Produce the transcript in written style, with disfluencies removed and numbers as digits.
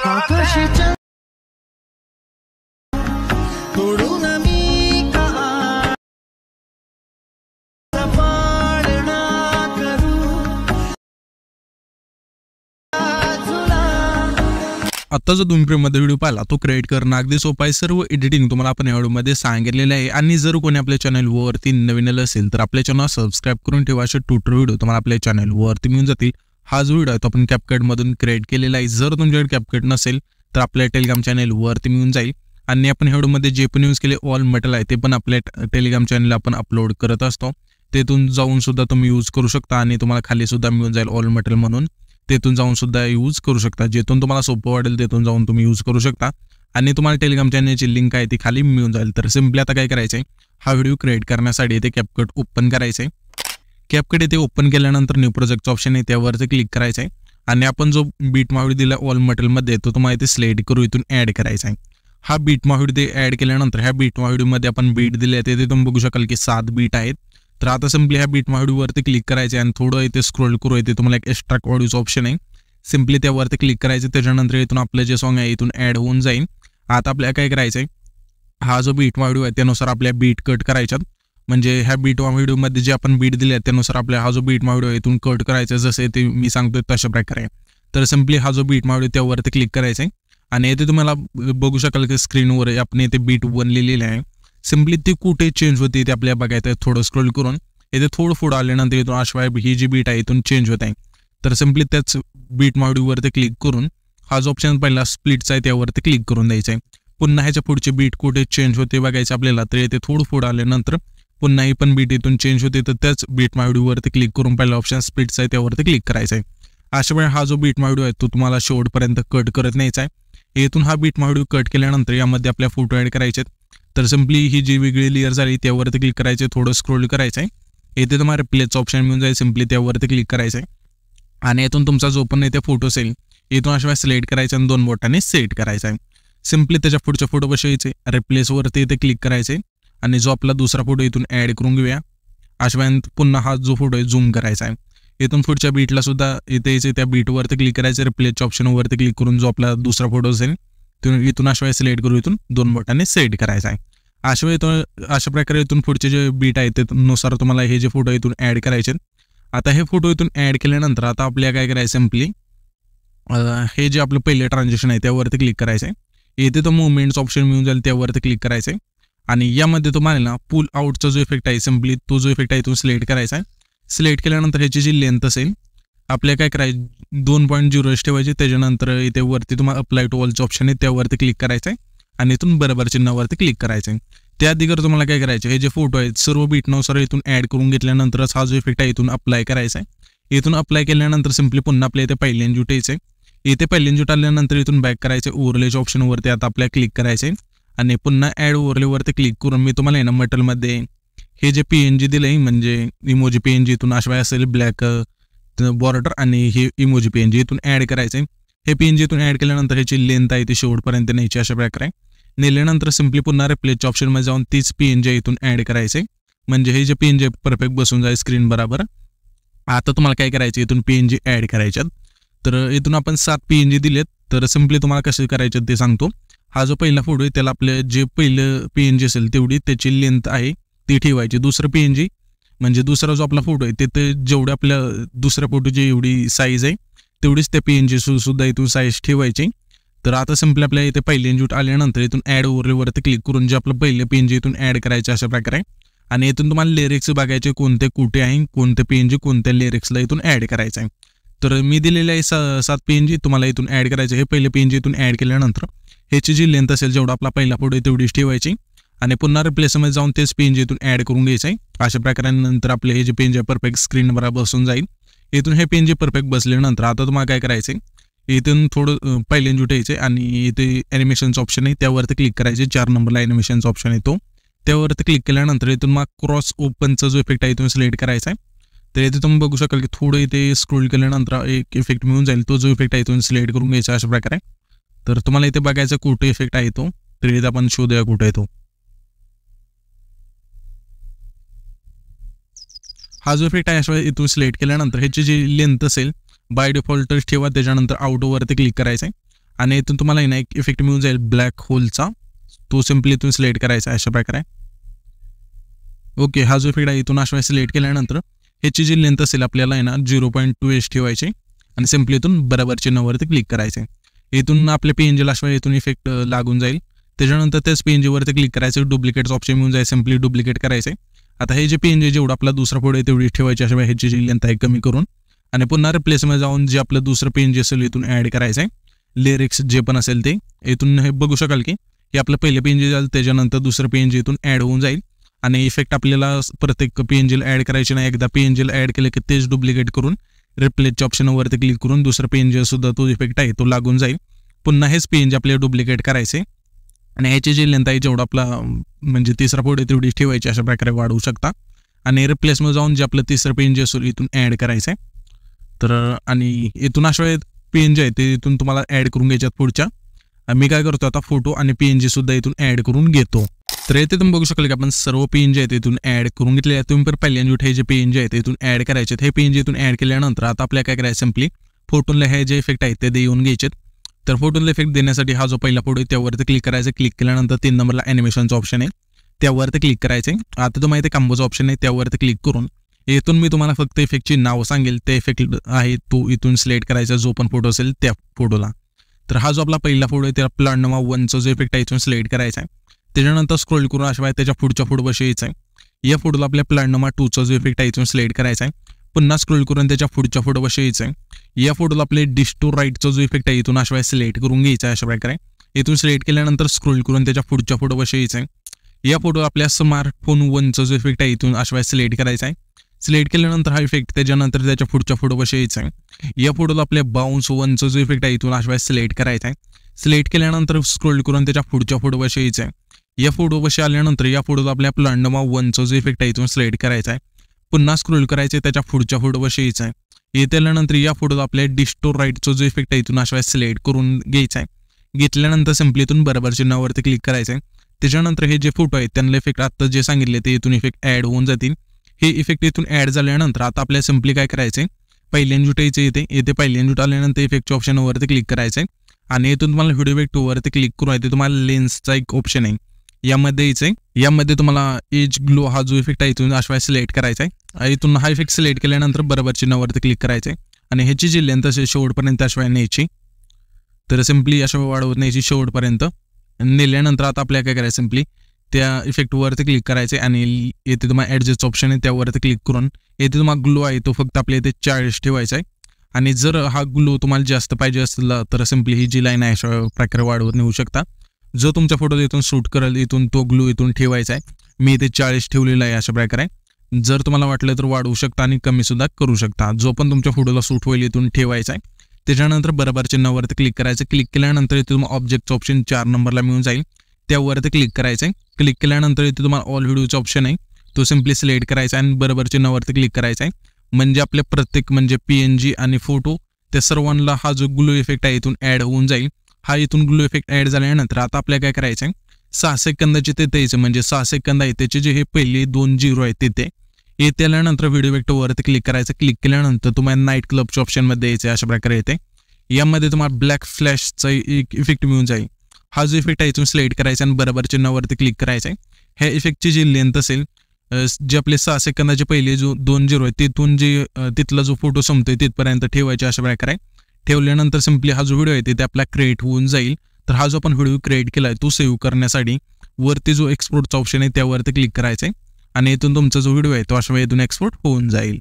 आकाशाच्या तोडून मी का पाळणा करू आता जो तुम्ही प्रीमियममध्ये व्हिडिओ पाहिला तो क्रिएट करणं अगदी सोपं आहे। सर्व एडिटिंग तुम्हाला आपण या व्हिडिओमध्ये सांगितलेलं आहे। आणि जर कोणी आपल्या चॅनलवरती नवीन असेल तर आपल्या चॅनल सबस्क्राइब करून ठेवा। असे ट्युटोरियल व्हिडिओ तुम्हाला आपल्या चॅनलवरती मिळून जातील। हा जो व्हिडिओ आहे तो आपण कॅपकट मधून क्रिएट केलेला आहे। जर तुमच्याकडे कॅपकट नसेल तर आपल्या टेलिग्राम चॅनलवरती मिळून जाईल। आणि आपण या व्हिडिओमध्ये जे पण यूज केले ऑल मेटल आहे ते पण आपल्या टेलिग्राम चॅनलला आपण अपलोड करत असतो। तेथून जाऊन सुद्धा तुम्ही यूज करू शकता आणि तुम्हाला खाली सुद्धा मिळून जाईल ऑल मेटल म्हणून, तेथून जाऊन सुद्धा यूज करू शकता। जेथून तुम्हाला सोपं वाटेल तेथून जाऊन तुम्ही यूज करू शकता। आणि तुम्हाला टेलिग्राम चॅनलची लिंक आहे ती खाली मिळून जाईल। तर सिंपली आता काय करायचं आहे, हा व्हिडिओ क्रिएट करण्यासाठी इथे कॅपकट ओपन करायचं आहे। कॅपकट इथे ओपन केल्यानंतर न्यू प्रोजेक्टचं ऑप्शन आहे त्यावरती क्लिक करायचं आहे। आणि आपण जो बीट व्हिडिओ दिला ऑल मेटलमध्ये तो तुम्हाला इथे सिलेक्ट करू इथून ॲड करायचा आहे। हा बीट व्हिडिओ ते ॲड केल्यानंतर ह्या बीट व्हिडिओमध्ये आपण बीट दिले आहे ते तुम्ही बघू शकाल की 7 बीट आहेत। तर आता सिंपली ह्या बीट व्हिडिओवरती क्लिक करायचं आहे आणि थोडं इथे स्क्रोल करू, इथे तुम्हाला एक एक्स्ट्रॅक्ट ऑडिओचं ऑप्शन आहे, सिंपली त्यावरती क्लिक करायचं। त्याच्यानंतर इथून आपलं जे सॉन्ग आहे इथून ॲड होऊन जाईल। आता आपल्याला काय करायचं आहे, हा जो बीट व्हिडिओ आहे त्यानुसार आपल्या बीट कट करायच्यात। म्हणजे ह्या बीट व्हिडिओमध्ये जे आपण बीट दिले त्यानुसार आपल्या हा जो बीट व्हिडिओ आहे इथून कट करायचा, जसे ते मी सांगतोय तशा प्रकारे। तर सिंपली हा जो बीट व्हिडिओ त्यावरती क्लिक करायचं आहे आणि इथे तुम्हाला बघू शकाल की स्क्रीनवर आपण इथे बीट बनलेली आहे। सिंपली ती कुठे चेंज होते ते आपल्याला बघायचं आहे। थोडं स्क्रोल करून इथे थोडं पुढे आल्यानंतर इथून अशा ही जी बीट आहे इथून चेंज होत आहे। तर सिंपली त्याच बीट व्हिडिओवरती क्लिक करून हा जो ऑप्शन पहिला स्प्लिटचा आहे त्यावरती क्लिक करून द्यायचा आहे। पुन्हा ह्याच्या पुढची बीट कुठे चेंज होते बघायचं आपल्याला। तर इथे थोडं पुढे आल्यानंतर पुन्हा ही पण बीट इथून चेंज होते, तर त्याच बीट व्हिडिओवरती क्लिक करून पहिला ऑप्शन स्प्लिटचा आहे त्यावरती क्लिक करायचा आहे। अशा वेळी हा जो बीट व्हिडिओ आहे तो तुम्हाला शेवटपर्यंत कट करत न्यायचा आहे। इथून हा बीट व्हिडिओ कट केल्यानंतर यामध्ये आपल्या फोटो ॲड करायचे। तर सिंपली ही जी वेगळी लेअर झाली त्यावरती क्लिक करायचे, थोडं स्क्रोल करायचं आहे, इथे तुम्हाला रिप्लेसचं ऑप्शन मिळून जाईल, सिंपली त्यावरती क्लिक करायचं आहे। आणि इथून तुमचा जो पण इथे फोटो असेल इथून अशा सिलेक्ट करायचा आणि 2 बोटाने सेट करायचा आहे। सिंपली त्याच्या पुढच्या फोटो बसवायचे, रिप्लेसवरती इथे क्लिक करायचे आणि जो आपला दुसरा फोटो इथून ॲड करून घेऊया। अशा वेळेला पुन्हा हा जो फोटो आहे झूम करायचा आहे। इथून पुढच्या बीटला सुद्धा इथे त्या बीटवरती क्लिक करायचं, रिप्लेसच्या ऑप्शनवरती क्लिक करून जो आपला दुसरा फोटो असेल इथून अशा वेळेला सिलेक्ट करून इथून 2 बोटाने सेट करायचा आहे। अशा वेळी अशा प्रकारे इथून पुढचे जे बीट आहे त्यानुसार तुम्हाला हे जे फोटो इथून ॲड करायचे। आता हे फोटो इथून ॲड केल्यानंतर आता आपल्याला काय करायचं, सिंपली हे जे आपलं पहिलं ट्रान्झॅक्शन आहे त्यावरती क्लिक करायचं आहे। इथे तो मुवमेंट्स ऑप्शन मिळून जाईल त्यावरती क्लिक करायचं आहे आणि यामध्ये तुम्हाला ना पुल आउटचा जो इफेक्ट आहे सिंपली तो जो इफेक्ट आहे तो सिलेक्ट करायचा आहे। सिलेक्ट केल्यानंतर ह्याची जी लेंथ असेल आपल्याला काय करायचं 2.0 ठेवायची। त्याच्यानंतर इथे वरती तुम्हाला अप्लाय टू ऑलचं ऑप्शन आहे त्यावरती क्लिक करायचं आहे आणि इथून बरोबर चिन्हावरती क्लिक करायचं आहे। त्याआधी तुम्हाला काय करायचं, हे जे फोटो आहेत सर्व बीटनुसार इथून ॲड करून घेतल्यानंतरच हा जो इफेक्ट आहे इथून अप्लाय करायचा आहे। इथून अप्लाय केल्यानंतर सिंपली पुन्हा आपल्या इथे पहिल्या इंजूट यायचं आहे। इथे पहिल्या इंजूट आल्यानंतर इथून बॅक करायचं, ओव्हरलेच्या ऑप्शनवरती आता आपल्याला क्लिक करायचं आहे आणि पुन्हा ॲड ओव्हरलेवरती क्लिक करून मी तुम्हाला आहे ना मेटलमध्ये हे जे PNG दिलं आहे म्हणजे इमोजी PNG इथून अशा असेल ब्लॅक बॉर्डर आणि हे इमोजी PNG इथून ॲड करायचं आहे। हे PNG इथून ॲड केल्यानंतर ह्याची लेंथ आहे ती शेवटपर्यंत न्यायची अशा प्रकारे। नेल्यानंतर सिंपली पुन्हा रिप्लेसच्या ऑप्शनमध्ये जाऊन तीच PNG इथून ॲड करायचे, म्हणजे हे जे PNG परफेक्ट बसून जाईल स्क्रीन बरोबर। आता तुम्हाला काय करायचं, इथून PNG ॲड करायच्यात। तर इथून आपण 7 PNG दिलेत। तर सिंपली तुम्हाला कसे करायचे ते सांगतो। हा जो पहिला फोटो आहे त्याला आपलं जे पहिलं PNG असेल तेवढी त्याची लेंथ आहे ती ठेवायची। दुसरं PNG म्हणजे दुसरा जो आपला फोटो आहे तिथे जेवढं आपल्या दुसऱ्या फोटोची एवढी साईज आहे तेवढीच त्या PNG सुद्धा इथून साईज ठेवायची। तर आता सिंपली आपल्या इथे पहिले इंजूट आल्यानंतर इथून ॲड ओव्हरलेवरती क्लिक करून जे आपलं पहिलं PNG इथून ॲड करायचं अशा प्रकारे। आणि इथून तुम्हाला लिरिक्स बघायचे कोणते कुठे आहे, कोणते PNG कोणत्या लिरिक्सला इथून ॲड करायचं आहे। तर मी दिलेले आहे 7 PNG तुम्हाला इथून ॲड करायचे। हे पहिले PNG इथून ॲड केल्यानंतर ह्याची जी लेंथ असेल जेवढा आपला पहिला फोटो आहे तेवढीच ठेवायची आणि पुन्हा रिप्लेसमध्ये जाऊन तेच PNG इथून ॲड करून घ्यायचं आहे। अशा प्रकारे नंतर आपले हे जे PNG परफेक्ट स्क्रीन बरोबर बसून जाईल। इथून हे PNG परफेक्ट बसल्यानंतर आता तुम्हाला काय करायचं, इथून थोडं पहिले इंजूट यायचे आणि इथे ॲनिमेशनचं ऑप्शन आहे त्यावरती क्लिक करायचे। 4 नंबरला ॲनिमेशनचा ऑप्शन आहे तो त्यावरती क्लिक केल्यानंतर इथून मग क्रॉस ओपनचा जो इफेक्ट आहे इथून सिलेक्ट करायचा आहे। तर इथे तुम्ही बघू शकाल की थोडं इथे स्क्रोल केल्यानंतर एक इफेक्ट मिळून जाईल, तो जो इफेक्ट आहे इथून सिलेक्ट करून घ्यायचा अशा प्रकारे। तर तुम्हाला इथे बघायचं कुठे इफेक्ट आहे तो, तर इथे आपण शोधूया कुठे आहे तो। हा जो इफेक्ट आहे अशा इथून सिलेक्ट केल्यानंतर ह्याची जी लेंथ असेल बाय डिफॉल्ट ठेवा, त्याच्यानंतर आउटवरती क्लिक करायचं आहे आणि इथून तुम्हाला आहे ना एक इफेक्ट मिळून जाईल ब्लॅक होलचा, तो सिम्पली इथून सिलेक्ट करायचा अशा प्रकारे. ओके, हा जो इफेक्ट आहे इथून अशा सिलेक्ट केल्यानंतर ह्याची जी लेंथ असेल आपल्याला आहे ना 0.2 ठेवायची आणि सिम्पली इथून बरोबर चिन्हावरती क्लिक करायचे. इथून आपल्या PNG ला अशा इथून इफेक्ट लागून जाईल. त्याच्यानंतर त्याच PNG वरती क्लिक करायचं, डुप्लिकेटचं ऑप्शन मिळून जाईल, सिम्पली डुप्लिकेट करायचे. आता हे जे PNG जेवढं आपला दुसरा फोटो आहे तेवढी ठेवायची अशा ह्याची जी लेंथ आहे कमी करून, आणि पुन्हा रिप्लेसमध्ये जाऊन जे आपलं दुसरं PNG असेल इथून ॲड करायचं आहे. लिरिक्स जे पण असेल ते इथून हे बघू शकाल की हे आपलं पहिलं PNG जाईल, त्याच्यानंतर दुसरं PNG इथून ॲड होऊन जाईल. आणि इफेक्ट आपल्याला प्रत्येक PNG ला ॲड करायचे नाही, एकदा PNG ला ॲड केलं की तेच डुप्लिकेट करून रिप्लेसच्या ऑप्शनवरती क्लिक करून दुसरं PNG सुद्धा तो इफेक्ट आहे तो लागून जाईल. पुन्हा हेच PNG आपल्याला डुप्लिकेट करायचे आणि ह्याची जी लेंथ आहे जेवढा आपला म्हणजे तिसरा फोटो आहे तेवढी ठेवायची अशा प्रकारे वाढवू शकता. आणि रिप्लेसमध्ये जाऊन जे आपलं तिसरं PNG असेल इथून ॲड करायचं आहे. तर आणि इथून अशा PNG आहे ते इथून तुम्हाला ॲड करून घ्यायच्यात पुढच्या. मी काय करतो आता फोटो आणि PNG सुद्धा इथून ॲड करून घेतो. तर इथे तुम्ही बघू शकाल की आपण सर्व PNG आहेत इथून ॲड करून घेतले आहे. तुम्ही पण पहिल्यांदा हे जे PNG आहेत इथून ॲड करायचे. हे PNG इथून ॲड केल्यानंतर आता आपल्याला काय करायचं, सिम्पली फोटोला हे जे इफेक्ट आहेत ते देऊन घ्यायचे. तर फोटोला इफेक्ट देण्यासाठी हा जो पहिला फोटो आहे त्यावरती क्लिक करायचं. क्लिक केल्यानंतर 3 नंबरला ॲनिमेशनचा ऑप्शन आहे त्यावरती क्लिक करायचे. आता तुम्हाला इथे कॉम्बोचा ऑप्शन आहे त्यावरती क्लिक करून इथून मी तुम्हाला फक्त इफेक्टची नाव सांगेल, ते इफेक्ट आहे तो इथून सिलेक्ट करायचा जो पण फोटो असेल त्या फोटोला. तर हा जो आपला पहिला फोटो आहे त्या प्लॅनमा 1चा जो इफेक्ट आहे इथून सिलेक्ट करायचा आहे. त्याच्यानंतर स्क्रोल करून अशा त्याच्या पुढच्या फोटोपाशी यायचं आहे. या फोटोला आपल्या प्लॅनमा 2चा जो इफेक्ट आहे इथून सिलेक्ट करायचा आहे. पुन्हा स्क्रोल करून त्याच्या पुढच्या फोटोपाशी यायचं आहे. या फोटोला आपले डिश टू राईटचा जो इफेक्ट आहे इथून अशा सिलेक्ट करून घ्यायचा आहे अशा प्रकारे. इथून सिलेक्ट केल्यानंतर स्क्रोल करून त्याच्या पुढच्या फोटोपाशी यायचं आहे. या फोटो आपल्या स्मार्टफोन 1चा जो इफेक्ट आहे इथून अशा सिलेक्ट करायचा आहे. सिलेक्ट केल्यानंतर हा इफेक्ट त्याच्यानंतर त्याच्या पुढच्या फोटोपाशी यायचा आहे. या फोटोला आपल्या बाउन्स 1चा जो इफेक्ट आहे इथून अशा सिलेक्ट करायचा आहे. सिलेक्ट केल्यानंतर स्क्रोल करून त्याच्या पुढच्या फोटोपाशी यायचं आहे. या फोटोपाशी आल्यानंतर या फोटोला आपल्या प्लॅनमा 1चा जो इफेक्ट आहे इथून सिलेक्ट करायचा आहे. पुन्हा स्क्रोल करायचे, त्याच्या पुढच्या फोटोपाशी यायचं आहे. येथे आल्यानंतर या फोटोला आपल्या डिश टू राईटचा जो इफेक्ट आहे इथून अशा सिलेक्ट करून घ्यायचा आहे. घेतल्यानंतर सिम्पली इथून बरोबर चिन्हावरती क्लिक करायचं आहे. त्याच्यानंतर हे जे फोटो आहेत त्यांना इफेक्ट आता जे सांगितले ते इथून इफेक्ट ॲड होऊन जातील. हे इफेक्ट इथून ॲड झाल्यानंतर आता आपल्याला सिम्पली काय करायचं आहे, पहिल्यांदा यायचं येथे पहिल्यांदा आल्यानंतर इफेक्टच्या ऑप्शनवरती क्लिक करायचं आहे. आणि इथून तुम्हाला व्हिडिओ इफेक्टवरती क्लिक करून आहे तुम्हाला लेन्सचा एक ऑप्शन आहे यामध्ये यायचं आहे. यामध्ये तुम्हाला एज ग्लो हा जो इफेक्ट आहे इथून अशा सिलेक्ट करायचा आहे. इथून हा इफेक्ट सिलेक्ट केल्यानंतर बरोबर चिन्हावरती क्लिक करायचं आहे. आणि ह्याची जी लेंथ असेल शेवटपर्यंत अशा न्यायची. तर सिम्पली अशा वाढवत न्यायची शेवटपर्यंत. नेल्यानंतर आता आपल्याला काय करायचं, सिम्पली त्या इफेक्टवरती क्लिक करायचे आणि येथे तुम्हाला ॲडजस्ट ऑप्शन आहे त्यावरती क्लिक करून येथे तुम्हाला ग्लो आहे तो फक्त आपल्या इथे 40 ठेवायचा आहे. आणि जर हा ग्लो तुम्हाला जास्त पाहिजे असेल तर सिम्पली ही जी लाईन आहे अशा प्रकारे वाढवत नेऊ शकता. जो तुमच्या फोटो इथून शूट करेल इथून तो ग्लो इथून ठेवायचा आहे. मी इथे 40 ठेवलेला आहे अशा प्रकारे. जर तुम्हाला वाटलं तर वाढवू शकता आणि कमी सुद्धा करू शकता. जो पण तुमच्या फोटोला सूट होईल इथून ठेवायचा आहे. त्याच्यानंतर बरोबर चिन्हावरती क्लिक करायचं. क्लिक केल्यानंतर इथे तुम्हाला ऑब्जेक्टचं ऑप्शन 4 नंबरला मिळून जाईल त्यावरती क्लिक करायचं आहे. क्लिक केल्यानंतर इथे तुम्हाला ऑल व्हिडिओचा ऑप्शन आहे तो सिम्पली सिलेक्ट करायचा आहे आणि बरोबर चिन्हावरती क्लिक करायचा आहे. म्हणजे आपल्या प्रत्येक म्हणजे PNG आणि फोटो त्या सर्वांना हा जो ग्लो इफेक्ट आहे इथून ॲड होऊन जाईल. हा इथून ग्लो इफेक्ट ॲड झाल्यानंतर आता आपल्याला काय करायचं आहे, 6 सेकंदाचे तिथे यायचं. म्हणजे 6 सेकंद आहे त्याचे जे हे पहिले 2 0 आहेत तिथे येते आल्यानंतर व्हिडिओ इफेक्टवरती क्लिक करायचं. क्लिक केल्यानंतर तुम्हाला नाईट क्लबच्या ऑप्शनमध्ये यायचं अशा प्रकारे येते. यामध्ये तुम्हाला ब्लॅक फ्लॅशचा एक इफेक्ट मिळून जाईल. हा जो इफेक्ट आहे इथून सिलेक्ट करायचा आणि बरोबर चिन्हावरती क्लिक करायचं आहे. ह्या इफेक्टची जी लेंथ असेल जे आपले 6 सेकंदाचे पहिले जो 2 0 आहे तिथून जे तिथला जो फोटो संपतोय तिथपर्यंत ठेवायचे अशा प्रकारे. ठेवल्यानंतर सिम्पली हा जो व्हिडिओ आहे तिथे आपला क्रिएट होऊन जाईल. तर हा जो आपण व्हिडिओ क्रिएट केला आहे तो सेव्ह करण्यासाठी वरती जो एक्सपोर्टचा ऑप्शन आहे त्यावरती क्लिक करायचा आहे आणि इथून तुमचा जो व्हिडिओ आहे तो अशा इथून एक्सपोर्ट होऊन जाईल.